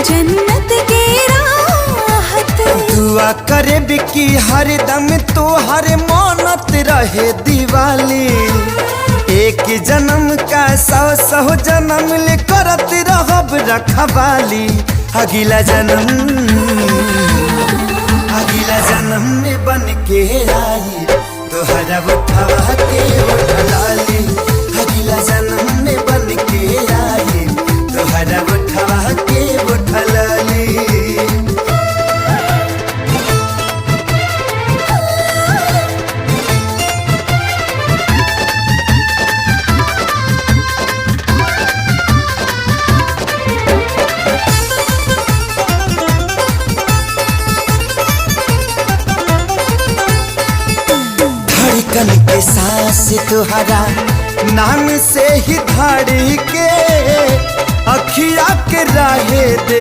जन्नत के राहत। दुआ करे बिकी हरदम तो हर मानत रहे दिवाली। एक जन्म का 100 जन्म ले करत रहब रखवाली। अगला जन्म में बन के आई तोहरा उठवा के उठलाली। अगला जन्म में बन के आई तोहरा उठवा के उठलाली। धड़कन के सांस तुहरा नाम से ही धड़ के अखिया के राहे दे।